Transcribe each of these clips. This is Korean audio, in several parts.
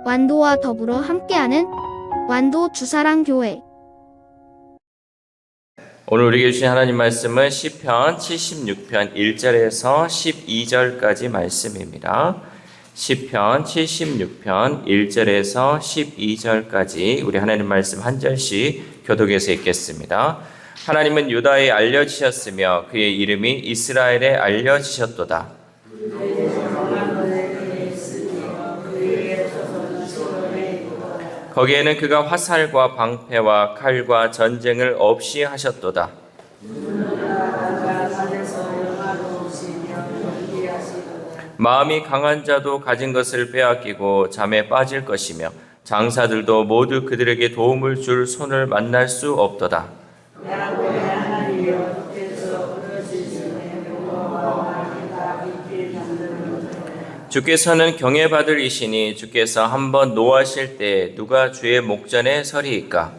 완도와 더불어 함께하는 완도 주사랑교회. 오늘 우리에게 주신 하나님 말씀은 시편 76편 1절에서 12절까지 말씀입니다. 시편 76편 1절에서 12절까지 우리 하나님 말씀 한 절씩 교독해서 읽겠습니다. 하나님은 유다에 알려지셨으며 그의 이름이 이스라엘에 알려지셨도다. 거기에는 그가 화살과 방패와 칼과 전쟁을 없이 하셨도다. 마음이 강한 자도 가진 것을 빼앗기고 잠에 빠질 것이며 장사들도 모두 그들에게 도움을 줄 손을 만날 수 없도다. 주께서는 경외받을 이시니 주께서 한번 노하실 때 누가 주의 목전에 서리이까?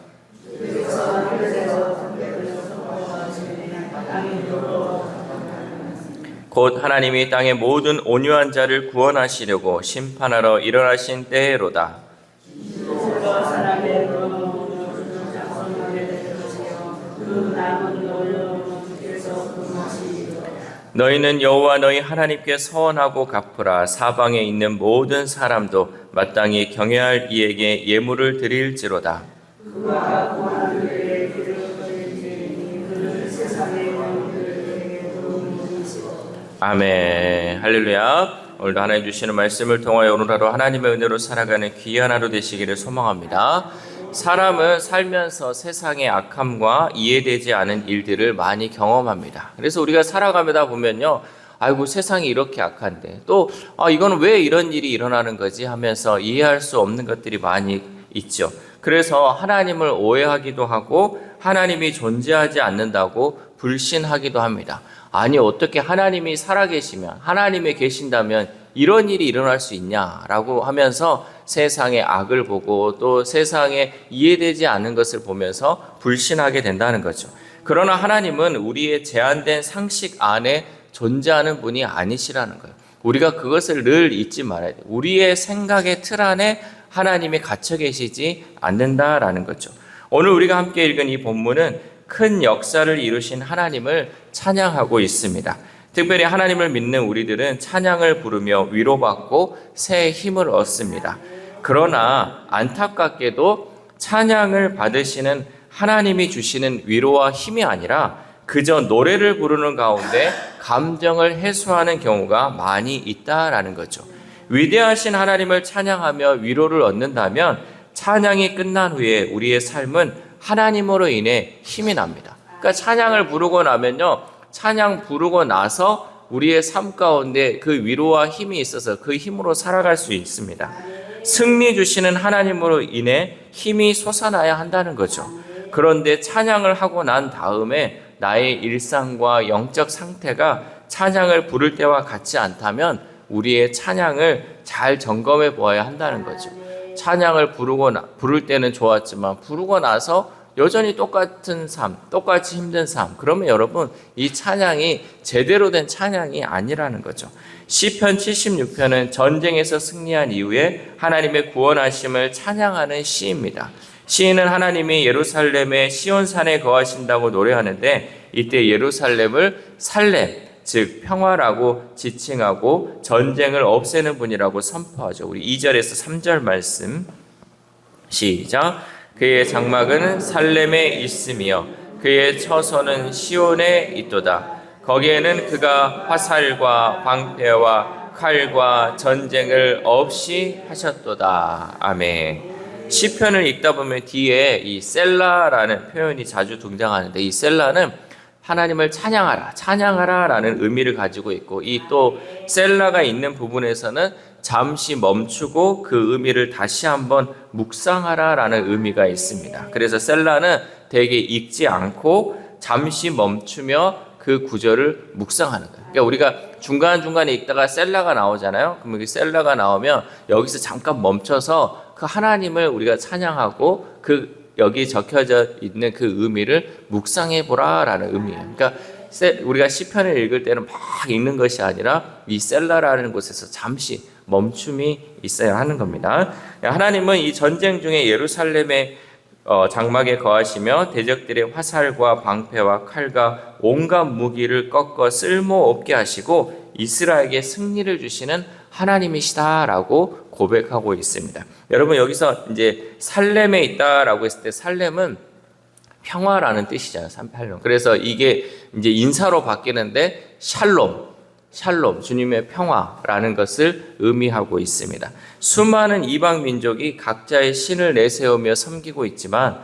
곧 하나님이 땅의 모든 온유한 자를 구원하시려고 심판하러 일어나신 때로다. 너희는 여호와 너희 하나님께 서원하고 갚으라. 사방에 있는 모든 사람도 마땅히 경외할 이에게 예물을 드릴지로다. 아멘. 할렐루야. 오늘도 하나님 주시는 말씀을 통하여 오늘 하루 하나님의 은혜로 살아가는 귀한 하루 되시기를 소망합니다. 사람은 살면서 세상의 악함과 이해되지 않은 일들을 많이 경험합니다. 그래서 우리가 살아가다 보면요, 아이고 세상이 이렇게 악한데 또 이거는 왜 이런 일이 일어나는 거지 하면서 이해할 수 없는 것들이 많이 있죠. 그래서 하나님을 오해하기도 하고 하나님이 존재하지 않는다고 불신하기도 합니다. 아니 어떻게 하나님이 살아계시면, 하나님이 계신다면 이런 일이 일어날 수 있냐라고 하면서 세상의 악을 보고 또 세상에 이해되지 않는 것을 보면서 불신하게 된다는 거죠. 그러나 하나님은 우리의 제한된 상식 안에 존재하는 분이 아니시라는 거예요. 우리가 그것을 늘 잊지 말아야 돼요. 우리의 생각의 틀 안에 하나님이 갇혀 계시지 않는다라는 거죠. 오늘 우리가 함께 읽은 이 본문은 큰 역사를 이루신 하나님을 찬양하고 있습니다. 특별히 하나님을 믿는 우리들은 찬양을 부르며 위로받고 새 힘을 얻습니다. 그러나 안타깝게도 찬양을 받으시는 하나님이 주시는 위로와 힘이 아니라 그저 노래를 부르는 가운데 감정을 해소하는 경우가 많이 있다라는 거죠. 위대하신 하나님을 찬양하며 위로를 얻는다면 찬양이 끝난 후에 우리의 삶은 하나님으로 인해 힘이 납니다. 그러니까 찬양을 부르고 나면요, 찬양 부르고 나서 우리의 삶 가운데 그 위로와 힘이 있어서 그 힘으로 살아갈 수 있습니다. 승리 주시는 하나님으로 인해 힘이 솟아나야 한다는 거죠. 그런데 찬양을 하고 난 다음에 나의 일상과 영적 상태가 찬양을 부를 때와 같지 않다면 우리의 찬양을 잘 점검해 보아야 한다는 거죠. 찬양을 부를 때는 좋았지만 부르고 나서 여전히 똑같은 삶, 똑같이 힘든 삶, 그러면 여러분 이 찬양이 제대로 된 찬양이 아니라는 거죠. 시편 76편은 전쟁에서 승리한 이후에 하나님의 구원하심을 찬양하는 시입니다. 시인은 하나님이 예루살렘의 시온산에 거하신다고 노래하는데 이때 예루살렘을 살렘, 즉 평화라고 지칭하고 전쟁을 없애는 분이라고 선포하죠. 우리 2절에서 3절 말씀 시작. 그의 장막은 살렘에 있으며 그의 처소는 시온에 있도다. 거기에는 그가 화살과 방패와 칼과 전쟁을 없이 하셨도다. 아멘. 시편을 읽다 보면 뒤에 이 셀라라는 표현이 자주 등장하는데 이 셀라는 하나님을 찬양하라, 찬양하라 라는 의미를 가지고 있고 이 또 셀라가 있는 부분에서는 잠시 멈추고 그 의미를 다시 한번 묵상하라 라는 의미가 있습니다. 그래서 셀라는 되게 읽지 않고 잠시 멈추며 그 구절을 묵상하는 거예요. 그러니까 우리가 중간중간에 읽다가 셀라가 나오잖아요. 그러면 그 셀라가 나오면 여기서 잠깐 멈춰서 그 하나님을 우리가 찬양하고 그 여기 적혀져 있는 그 의미를 묵상해 보라라는 의미예요. 그러니까 우리가 시편을 읽을 때는 막 읽는 것이 아니라 이 셀라라는 곳에서 잠시 멈춤이 있어야 하는 겁니다. 하나님은 이 전쟁 중에 예루살렘의 장막에 거하시며 대적들의 화살과 방패와 칼과 온갖 무기를 꺾어 쓸모없게 하시고 이스라엘에게 승리를 주시는 하나님이시다라고 고백하고 있습니다. 여러분 여기서 이제 살렘에 있다라고 했을 때 살렘은 평화라는 뜻이잖아요. 38년. 그래서 이게 이제 인사로 바뀌는데 샬롬, 주님의 평화라는 것을 의미하고 있습니다. 수많은 이방 민족이 각자의 신을 내세우며 섬기고 있지만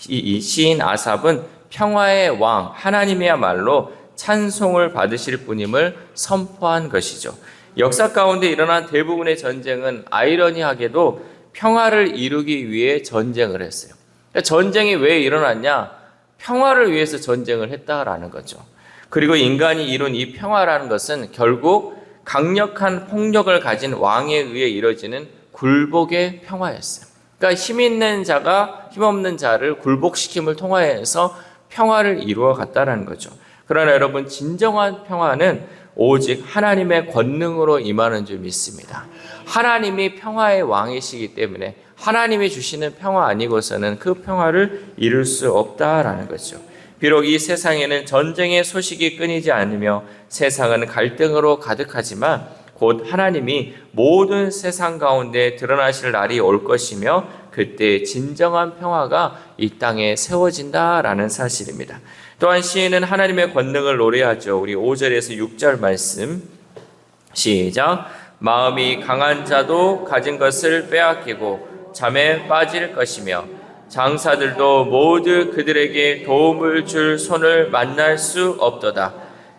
이 시인 아삽은 평화의 왕 하나님이야말로 찬송을 받으실 분임을 선포한 것이죠. 역사 가운데 일어난 대부분의 전쟁은 아이러니하게도 평화를 이루기 위해 전쟁을 했어요. 전쟁이 왜 일어났냐? 평화를 위해서 전쟁을 했다라는 거죠. 그리고 인간이 이룬 이 평화라는 것은 결국 강력한 폭력을 가진 왕에 의해 이루어지는 굴복의 평화였어요. 그러니까 힘 있는 자가 힘없는 자를 굴복시킴을 통하여서 평화를 이루어 갔다라는 거죠. 그러나 여러분 진정한 평화는 오직 하나님의 권능으로 임하는 줄 믿습니다. 하나님이 평화의 왕이시기 때문에 하나님이 주시는 평화 아니고서는 그 평화를 이룰 수 없다라는 거죠. 비록 이 세상에는 전쟁의 소식이 끊이지 않으며 세상은 갈등으로 가득하지만 곧 하나님이 모든 세상 가운데 드러나실 날이 올 것이며 그때 진정한 평화가 이 땅에 세워진다라는 사실입니다. 또한 시인은 하나님의 권능을 노래하죠. 우리 5절에서 6절 말씀 시작. 마음이 강한 자도 가진 것을 빼앗기고 잠에 빠질 것이며 장사들도 모두 그들에게 도움을 줄 손을 만날 수 없도다.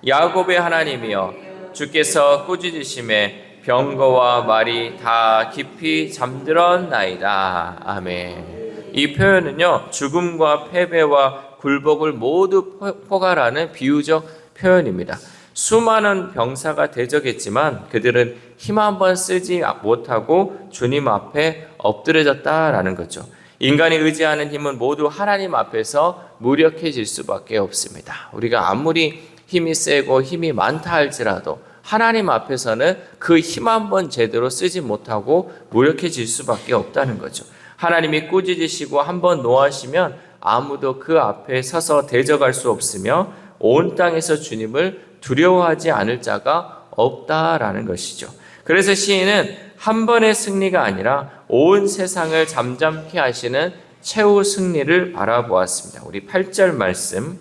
야곱의 하나님이여 주께서 꾸짖으심에 병거와 말이 다 깊이 잠들었나이다. 아멘. 이 표현은요 죽음과 패배와 굴복을 모두 포괄하는 비유적 표현입니다. 수많은 병사가 대적했지만 그들은 힘 한번 쓰지 못하고 주님 앞에 엎드려졌다라는 거죠. 인간이 의지하는 힘은 모두 하나님 앞에서 무력해질 수밖에 없습니다. 우리가 아무리 힘이 세고 힘이 많다 할지라도 하나님 앞에서는 그 힘 한번 제대로 쓰지 못하고 무력해질 수밖에 없다는 거죠. 하나님이 꾸짖으시고 한번 노하시면 아무도 그 앞에 서서 대적할 수 없으며 온 땅에서 주님을 두려워하지 않을 자가 없다라는 것이죠. 그래서 시인은 한 번의 승리가 아니라 온 세상을 잠잠케 하시는 최후 승리를 바라보았습니다. 우리 8절 말씀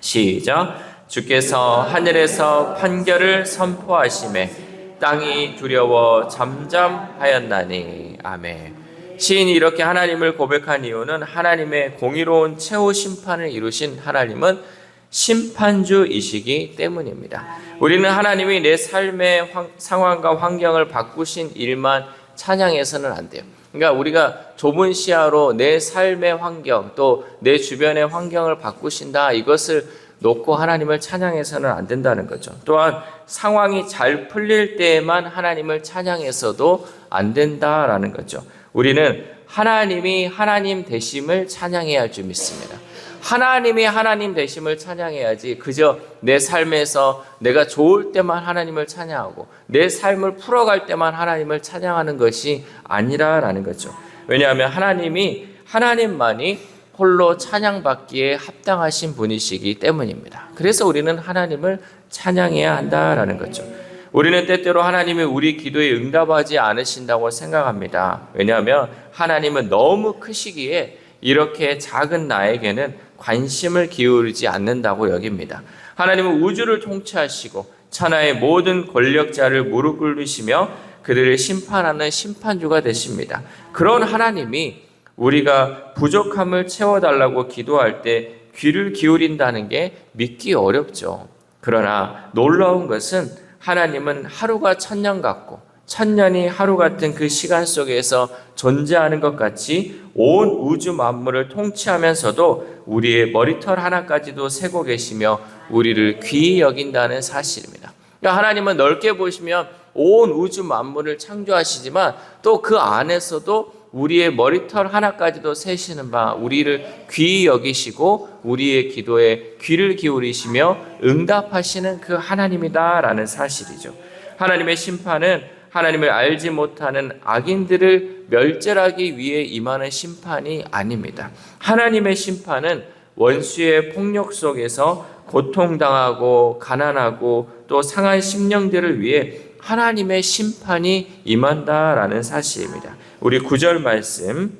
시작. 주께서 하늘에서 판결을 선포하시매 땅이 두려워 잠잠하였나니. 아멘. 시인이 이렇게 하나님을 고백한 이유는 하나님의 공의로운 최후 심판을 이루신 하나님은 심판주이시기 때문입니다. 우리는 하나님이 내 삶의 상황과 환경을 바꾸신 일만 찬양해서는 안 돼요. 그러니까 우리가 좁은 시야로 내 삶의 환경 또 내 주변의 환경을 바꾸신다 이것을 놓고 하나님을 찬양해서는 안 된다는 거죠. 또한 상황이 잘 풀릴 때에만 하나님을 찬양해서도 안 된다라는 거죠. 우리는 하나님이 하나님 되심을 찬양해야 할 줄 믿습니다. 하나님이 하나님 되심을 찬양해야지 그저 내 삶에서 내가 좋을 때만 하나님을 찬양하고 내 삶을 풀어갈 때만 하나님을 찬양하는 것이 아니라라는 거죠. 왜냐하면 하나님만이 홀로 찬양받기에 합당하신 분이시기 때문입니다. 그래서 우리는 하나님을 찬양해야 한다라는 거죠. 우리는 때때로 하나님이 우리 기도에 응답하지 않으신다고 생각합니다. 왜냐하면 하나님은 너무 크시기에 이렇게 작은 나에게는 관심을 기울이지 않는다고 여깁니다. 하나님은 우주를 통치하시고 천하의 모든 권력자를 무릎 꿇으시며 그들을 심판하는 심판주가 되십니다. 그런 하나님이 우리가 부족함을 채워달라고 기도할 때 귀를 기울인다는 게 믿기 어렵죠. 그러나 놀라운 것은 하나님은 하루가 천년 같고 천년이 하루 같은 그 시간 속에서 존재하는 것 같이 온 우주 만물을 통치하면서도 우리의 머리털 하나까지도 세고 계시며 우리를 귀히 여긴다는 사실입니다. 그러니까 하나님은 넓게 보시면 온 우주 만물을 창조하시지만 또 그 안에서도 우리의 머리털 하나까지도 세시는 바 우리를 귀히 여기시고 우리의 기도에 귀를 기울이시며 응답하시는 그 하나님이다라는 사실이죠. 하나님의 심판은 하나님을 알지 못하는 악인들을 멸절하기 위해 임하는 심판이 아닙니다. 하나님의 심판은 원수의 폭력 속에서 고통당하고 가난하고 또 상한 심령들을 위해 하나님의 심판이 임한다라는 사실입니다. 우리 9절 말씀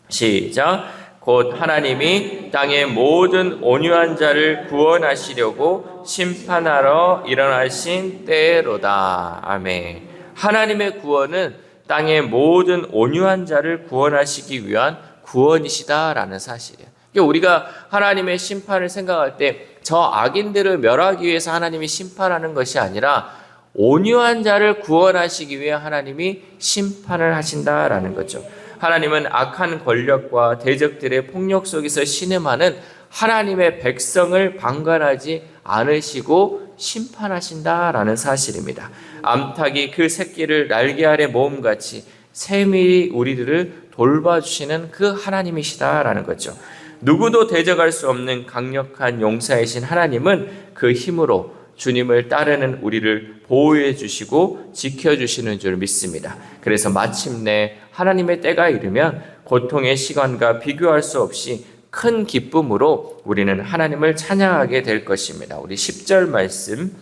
시작. 곧 하나님이 땅의 모든 온유한 자를 구원하시려고 심판하러 일어나신 때로다. 아멘. 하나님의 구원은 땅의 모든 온유한 자를 구원하시기 위한 구원이시다라는 사실이에요. 우리가 하나님의 심판을 생각할 때 저 악인들을 멸하기 위해서 하나님이 심판하는 것이 아니라 온유한 자를 구원하시기 위해 하나님이 심판을 하신다라는 거죠. 하나님은 악한 권력과 대적들의 폭력 속에서 신음하는 하나님의 백성을 방관하지 않으시고 심판하신다라는 사실입니다. 암탉이 그 새끼를 날개 아래 모음같이 세밀히 우리들을 돌봐주시는 그 하나님이시다라는 거죠. 누구도 대적할 수 없는 강력한 용사이신 하나님은 그 힘으로 주님을 따르는 우리를 보호해 주시고 지켜주시는 줄 믿습니다. 그래서 마침내 하나님의 때가 이르면 고통의 시간과 비교할 수 없이 큰 기쁨으로 우리는 하나님을 찬양하게 될 것입니다. 우리 10절 말씀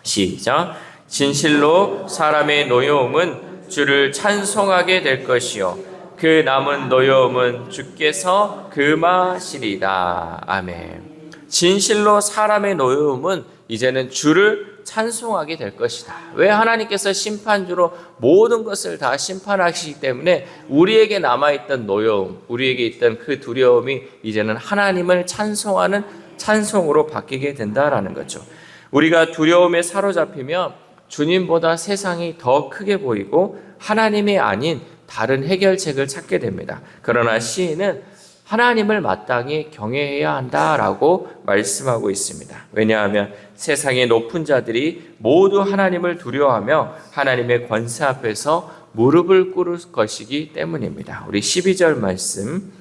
시작. 진실로 사람의 노여움은 주를 찬송하게 될 것이요 그 남은 노여움은 주께서 금하시리다. 아멘. 진실로 사람의 노여움은 이제는 주를 찬송하게 될 것이다. 왜? 하나님께서 심판주로 모든 것을 다 심판하시기 때문에 우리에게 남아있던 노여움, 우리에게 있던 그 두려움이 이제는 하나님을 찬송하는 찬송으로 바뀌게 된다라는 거죠. 우리가 두려움에 사로잡히면 주님보다 세상이 더 크게 보이고 하나님이 아닌 다른 해결책을 찾게 됩니다. 그러나 시인은 하나님을 마땅히 경외해야 한다라고 말씀하고 있습니다. 왜냐하면 세상의 높은 자들이 모두 하나님을 두려워하며 하나님의 권세 앞에서 무릎을 꿇을 것이기 때문입니다. 우리 12절 말씀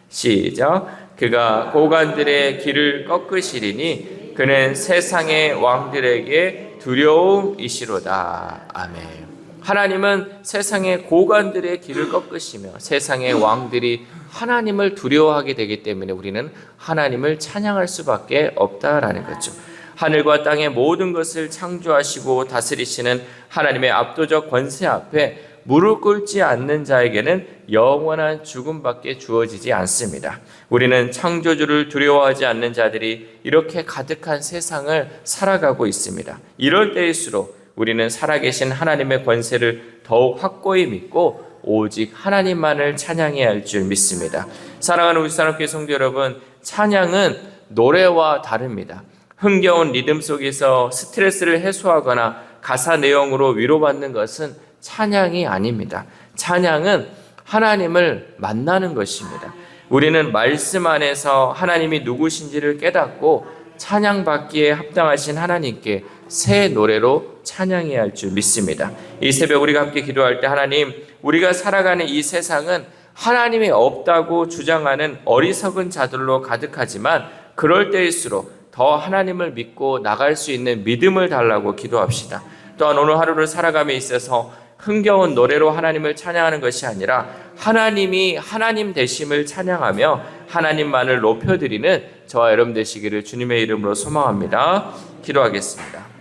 시작. 그가 고관들의 길을 꺾으시리니 그는 세상의 왕들에게 두려움이시로다. 아멘. 하나님은 세상의 고관들의 길을 꺾으시며 세상의 왕들이 하나님을 두려워하게 되기 때문에 우리는 하나님을 찬양할 수밖에 없다라는 거죠. 하늘과 땅의 모든 것을 창조하시고 다스리시는 하나님의 압도적 권세 앞에 무릎 꿇지 않는 자에게는 영원한 죽음밖에 주어지지 않습니다. 우리는 창조주를 두려워하지 않는 자들이 이렇게 가득한 세상을 살아가고 있습니다. 이럴 때일수록 우리는 살아계신 하나님의 권세를 더욱 확고히 믿고 오직 하나님만을 찬양해야 할 줄 믿습니다. 사랑하는 우리 사랑교회 성도 여러분, 찬양은 노래와 다릅니다. 흥겨운 리듬 속에서 스트레스를 해소하거나 가사 내용으로 위로받는 것은 찬양이 아닙니다. 찬양은 하나님을 만나는 것입니다. 우리는 말씀 안에서 하나님이 누구신지를 깨닫고 찬양받기에 합당하신 하나님께 새 노래로 찬양해야 할 줄 믿습니다. 이 새벽 우리가 함께 기도할 때 하나님, 우리가 살아가는 이 세상은 하나님이 없다고 주장하는 어리석은 자들로 가득하지만 그럴 때일수록 더 하나님을 믿고 나갈 수 있는 믿음을 달라고 기도합시다. 또한 오늘 하루를 살아감에 있어서 흥겨운 노래로 하나님을 찬양하는 것이 아니라 하나님이 하나님 되심을 찬양하며 하나님만을 높여드리는 저와 여러분 되시기를 주님의 이름으로 소망합니다. 기도하겠습니다.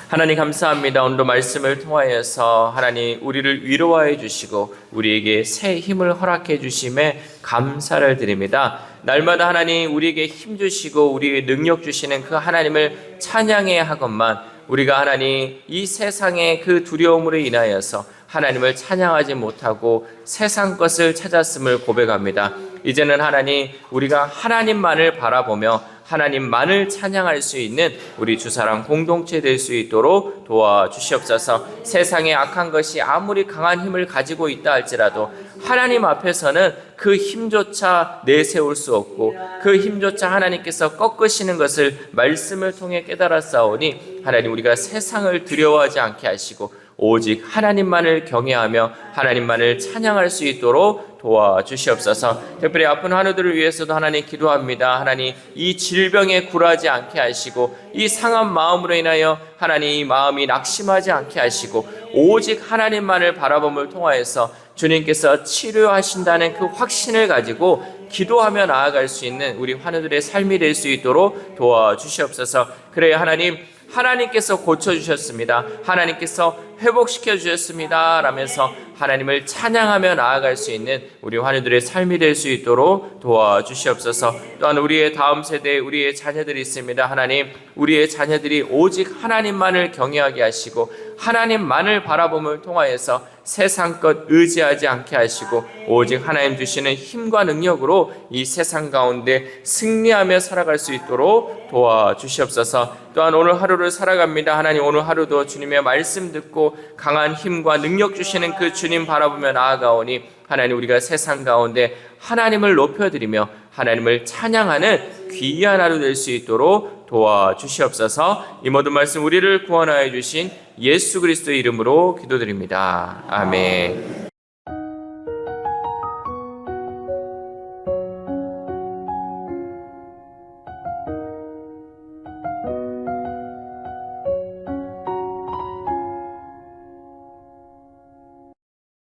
하나님 감사합니다. 오늘도 말씀을 통하여서 하나님 우리를 위로하여 주시고 우리에게 새 힘을 허락해 주심에 감사를 드립니다. 날마다 하나님 우리에게 힘 주시고 우리에게 능력 주시는 그 하나님을 찬양해야 하건만 우리가 하나님 이 세상의 그 두려움으로 인하여서 하나님을 찬양하지 못하고 세상 것을 찾았음을 고백합니다. 이제는 하나님 우리가 하나님만을 바라보며 하나님만을 찬양할 수 있는 우리 주사랑 공동체 될 수 있도록 도와주시옵소서. 세상의 악한 것이 아무리 강한 힘을 가지고 있다 할지라도 하나님 앞에서는 그 힘조차 내세울 수 없고 그 힘조차 하나님께서 꺾으시는 것을 말씀을 통해 깨달았사오니 하나님 우리가 세상을 두려워하지 않게 하시고 오직 하나님만을 경외하며 하나님만을 찬양할 수 있도록 도와주시옵소서. 특별히 아픈 환우들을 위해서도 하나님 기도합니다. 하나님 이 질병에 굴하지 않게 하시고 이 상한 마음으로 인하여 하나님 이 마음이 낙심하지 않게 하시고 오직 하나님만을 바라봄을 통하여서 주님께서 치료하신다는 그 확신을 가지고 기도하며 나아갈 수 있는 우리 환우들의 삶이 될 수 있도록 도와주시옵소서. 그래야 하나님께서 고쳐주셨습니다. 하나님께서 회복시켜 주셨습니다 라면서 하나님을 찬양하며 나아갈 수 있는 우리 환우들의 삶이 될 수 있도록 도와주시옵소서. 또한 우리의 다음 세대에 우리의 자녀들이 있습니다. 하나님, 우리의 자녀들이 오직 하나님만을 경외하게 하시고 하나님만을 바라봄을 통하여서 세상 것 의지하지 않게 하시고 오직 하나님 주시는 힘과 능력으로 이 세상 가운데 승리하며 살아갈 수 있도록 도와주시옵소서. 또한 오늘 하루를 살아갑니다. 하나님, 오늘 하루도 주님의 말씀 듣고 강한 힘과 능력 주시는 그 주님 바라보며 나아가오니 하나님, 우리가 세상 가운데 하나님을 높여드리며 하나님을 찬양하는 귀한 하루 될 수 있도록 도와주시옵소서. 이 모든 말씀 우리를 구원하여 주신 예수 그리스도의 이름으로 기도드립니다. 아멘.